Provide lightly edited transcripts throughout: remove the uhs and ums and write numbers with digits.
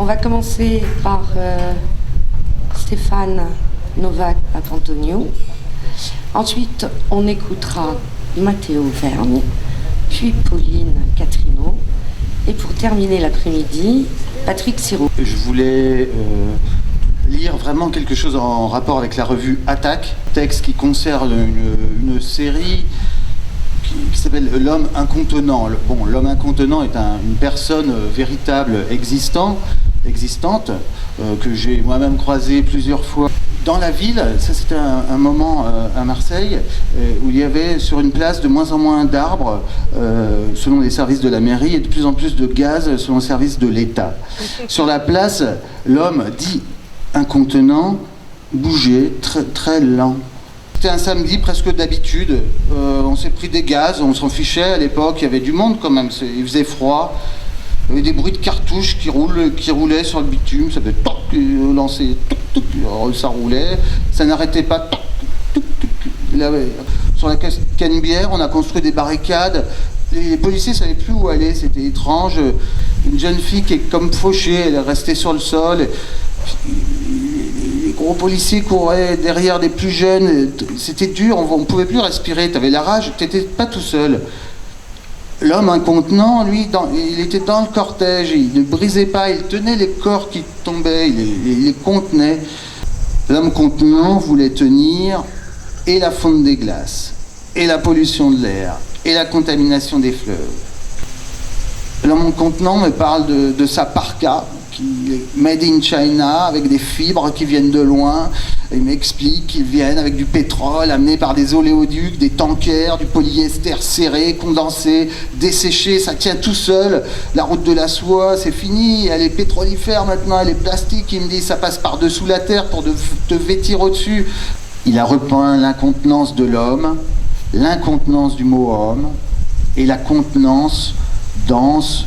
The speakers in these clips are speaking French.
On va commencer par Stéphane Novak Antonio. Ensuite, on écoutera Matteo Vergne, puis Pauline Catrino. Et pour terminer l'après-midi, Patrick Sirot. Je voulais lire vraiment quelque chose en rapport avec la revue Attaque, texte qui concerne une série qui s'appelle L'homme incontenant. Bon, l'homme incontenant est une personne véritable existante, que j'ai moi-même croisée plusieurs fois dans la ville. Ça, c'était un moment à Marseille où il y avait sur une place de moins en moins d'arbres selon les services de la mairie et de plus en plus de gaz selon les services de l'État. Sur la place, l'homme dit incontenant bougeait très, très lent. C'était un samedi presque d'habitude. On s'est pris des gaz, on s'en fichait à l'époque. Il y avait du monde quand même, il faisait froid. Il y avait des bruits de cartouches qui roulaient sur le bitume. Ça faisait toc, lancer, toc, toc, ça roulait. Ça n'arrêtait pas. Toc, toc, toc. Sur la Canebière, on a construit des barricades. Les policiers ne savaient plus où aller, c'était étrange. Une jeune fille qui est comme fauchée, elle est restée sur le sol. Les gros policiers couraient derrière des plus jeunes. C'était dur, on ne pouvait plus respirer. Tu avais la rage, tu n'étais pas tout seul. L'homme incontenant, lui, il était dans le cortège, il ne brisait pas, il tenait les corps qui tombaient, il les contenait. L'homme contenant voulait tenir et la fonte des glaces, et la pollution de l'air, et la contamination des fleuves. L'homme contenant me parle de sa parka, qui est made in China, avec des fibres qui viennent de loin. Il m'explique qu'ils viennent avec du pétrole amené par des oléoducs, des tankers, du polyester serré, condensé, desséché, ça tient tout seul. La route de la soie, c'est fini, elle est pétrolifère maintenant, elle est plastique. Il me dit, ça passe par-dessous la terre pour te vêtir au-dessus. Il a repeint l'incontenance de l'homme, l'incontenance du mot homme, et la contenance dense,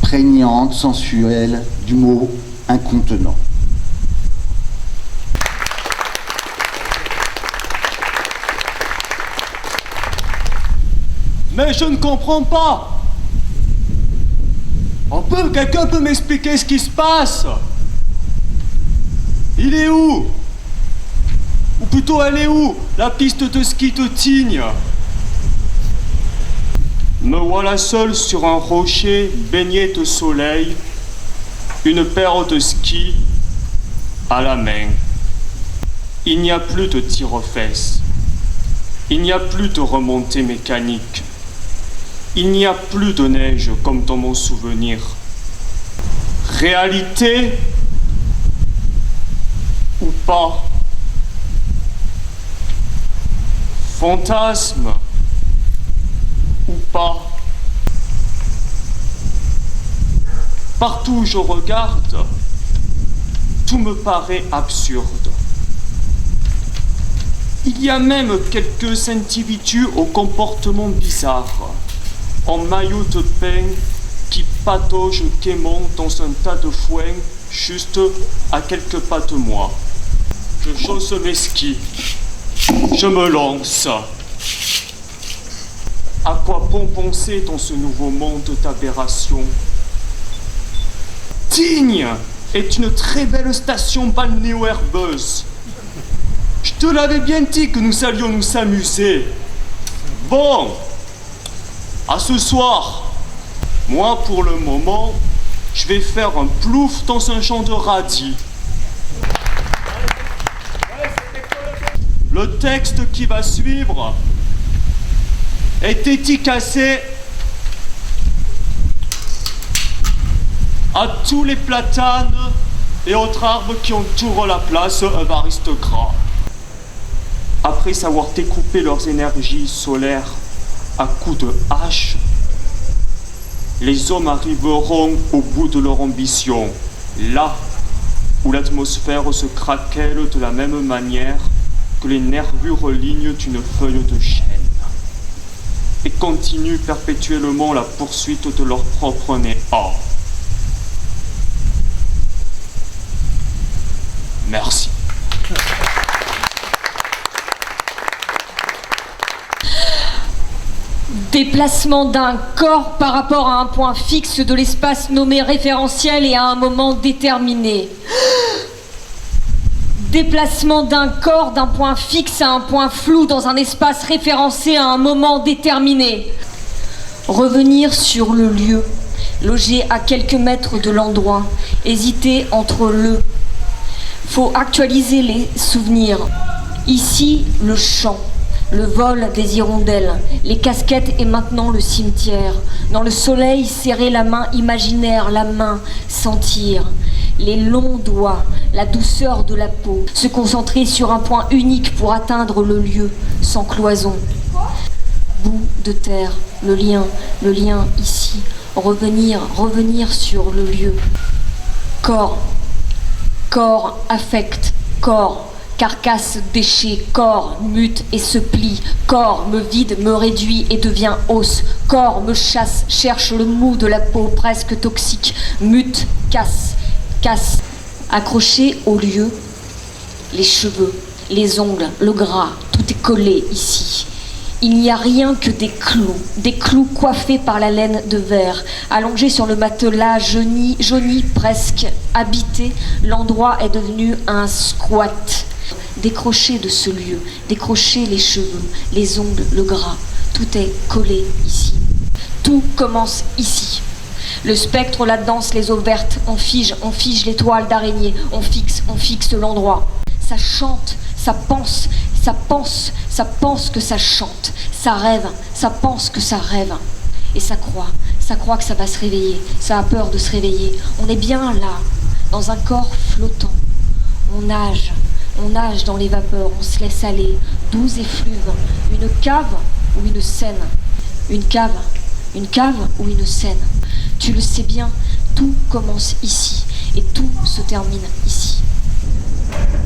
prégnante, sensuelle du mot incontenant. Mais je ne comprends pas. Quelqu'un peut m'expliquer ce qui se passe? Il est où? Ou plutôt elle est où, la piste de ski de Tignes? Me voilà seul sur un rocher baigné de soleil, une paire de skis à la main. Il n'y a plus de tire-fesses, il n'y a plus de remontée mécanique, il n'y a plus de neige comme dans mon souvenir. Réalité ou pas? Fantasme ou pas? Partout où je regarde, tout me paraît absurde. Il y a même quelques individus au comportement bizarre, en maillot de bain, qui pataugent gaiement dans un tas de foin juste à quelques pas de moi. Je chausse mes skis, je me lance. À quoi bon penser dans ce nouveau monde d'aberration? Tignes est une très belle station balnéo-herbeuse. Je te l'avais bien dit que nous allions nous amuser. Bon, à ce soir. Moi, pour le moment, je vais faire un plouf dans un champ de radis. Le texte qui va suivre est dédicacé à tous les platanes et autres arbres qui entourent la place Évariste Gras. Après avoir découpé leurs énergies solaires à coups de hache, les hommes arriveront au bout de leur ambition, là où l'atmosphère se craquelle de la même manière que les nervures lignes d'une feuille de chêne, et continuent perpétuellement la poursuite de leur propre néant. Merci. Déplacement d'un corps par rapport à un point fixe de l'espace nommé référentiel et à un moment déterminé. Déplacement d'un corps d'un point fixe à un point flou dans un espace référencé à un moment déterminé. Revenir sur le lieu, logé à quelques mètres de l'endroit, hésiter entre le. Faut actualiser les souvenirs. Ici, le chant. Le vol des hirondelles, les casquettes et maintenant le cimetière. Dans le soleil, serrer la main imaginaire, la main, sentir. Les longs doigts, la douceur de la peau. Se concentrer sur un point unique pour atteindre le lieu, sans cloison. Bout de terre, le lien ici. Revenir sur le lieu. Corps, affect, corps. Carcasse, déchet, corps, mute et se plie. Corps me vide, me réduit et devient os. Corps me chasse, cherche le mou de la peau presque toxique. Mute, casse. Accroché au lieu, les cheveux, les ongles, le gras, tout est collé ici. Il n'y a rien que des clous coiffés par la laine de verre. Allongés sur le matelas, jauni presque habité, l'endroit est devenu un squat. Décrocher de ce lieu, décrocher les cheveux, les ongles, le gras, tout est collé ici. Tout commence ici. Le spectre, la danse, les eaux vertes, on fige les toiles d'araignée, on fixe l'endroit. Ça chante, ça pense que ça chante, ça rêve, ça pense que ça rêve. Et ça croit que ça va se réveiller, ça a peur de se réveiller. On est bien là, dans un corps flottant. On nage dans les vapeurs, on se laisse aller, doux effluves. Une cave ou une scène? Une cave ou une scène? Tu le sais bien, tout commence ici et tout se termine ici.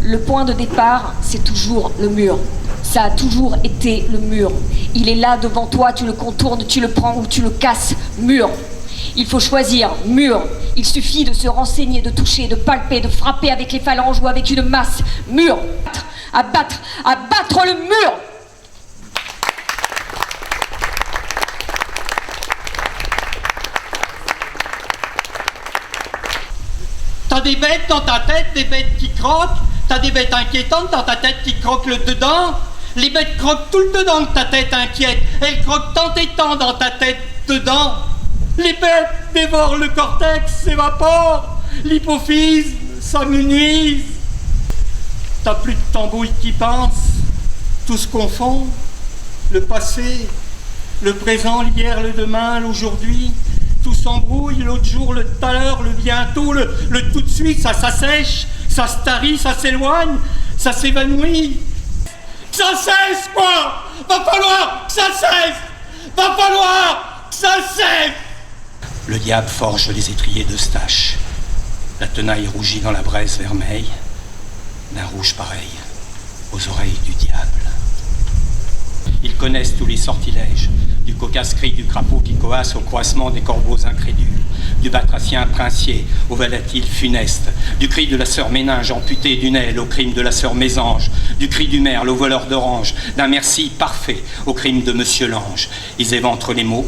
Le point de départ, c'est toujours le mur. Ça a toujours été le mur. Il est là devant toi, tu le contournes, tu le prends ou tu le casses. Mur. Il faut choisir, mur. Il suffit de se renseigner, de toucher, de palper, de frapper avec les phalanges ou avec une masse. Mur. Abattre le mur. T'as des bêtes dans ta tête, des bêtes qui croquent. T'as des bêtes inquiétantes dans ta tête qui croquent le dedans. Les bêtes croquent tout le dedans de ta tête inquiète. Elles croquent tant et tant dans ta tête dedans. Les bêtes dévorent le cortex, s'évaporent. L'hypophyse s'amenuise. T'as plus de tambouille qui pince. Tout se confond. Le passé, le présent, l'hier, le demain, l'aujourd'hui. Tout s'embrouille, l'autre jour, le tout à l'heure, le bientôt, le tout de suite, ça s'assèche, ça se tarit, ça s'éloigne, ça s'évanouit. Ça cesse, quoi! Va falloir que ça cesse! Va falloir que ça cesse! Le diable forge les étriers d'Eustache. La tenaille rougit dans la braise vermeille, d'un rouge pareil aux oreilles du diable. Ils connaissent tous les sortilèges, du cocasse-cri du crapaud qui coasse au croissement des corbeaux incrédules, du batracien princier au volatile funeste, du cri de la sœur Méninge amputée d'une aile au crime de la sœur Mésange, du cri du merle au voleur d'orange, d'un merci parfait au crime de Monsieur l'Ange. Ils éventrent les mots,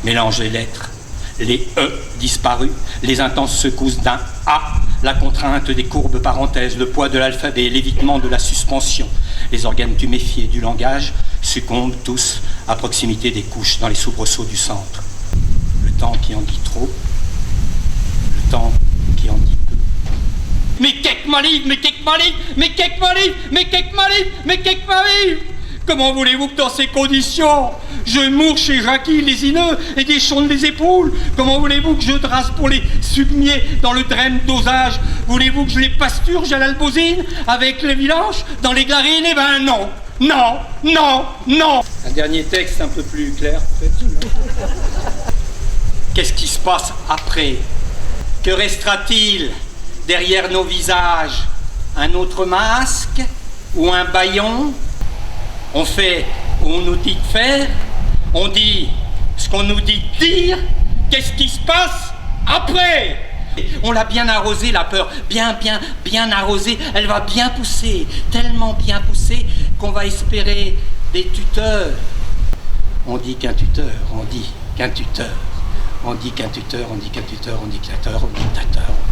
mélangent les lettres, les E disparus, les intenses secousses d'un A, la contrainte des courbes parenthèses, le poids de l'alphabet, l'évitement de la suspension. Les organes tuméfiés du langage succombent tous à proximité des couches dans les soubresauts du centre. Le temps qui en dit trop, le temps qui en dit peu. Mais qu'est-ce malive, mais qu'est-ce malive, mais qu'est-ce malive, mais qu'est-ce malive, mais qu'est-ce malive. Comment voulez-vous que dans ces conditions, je mourre chez Jackie lésineux et déchonne les épaules? Comment voulez-vous que je drasse pour les submiers dans le drème dosage? Voulez-vous que je les pasturge à l'albosine avec les villages dans les clarines? Eh ben non, non, non, non. Un dernier texte un peu plus clair, peut-être. Qu'est-ce qui se passe après? Que restera-t-il derrière nos visages? Un autre masque ou un bâillon? On fait où on nous dit de faire, on dit ce qu'on nous dit de dire. Qu'est-ce qui se passe après? On l'a bien arrosée, la peur, bien arrosée. Elle va bien pousser, tellement bien pousser qu'on va espérer des tuteurs. On dit qu'un tuteur, on dit qu'un tuteur. On dit qu'un tuteur, on dit qu'un tuteur, on dit dictateur, on dictateur.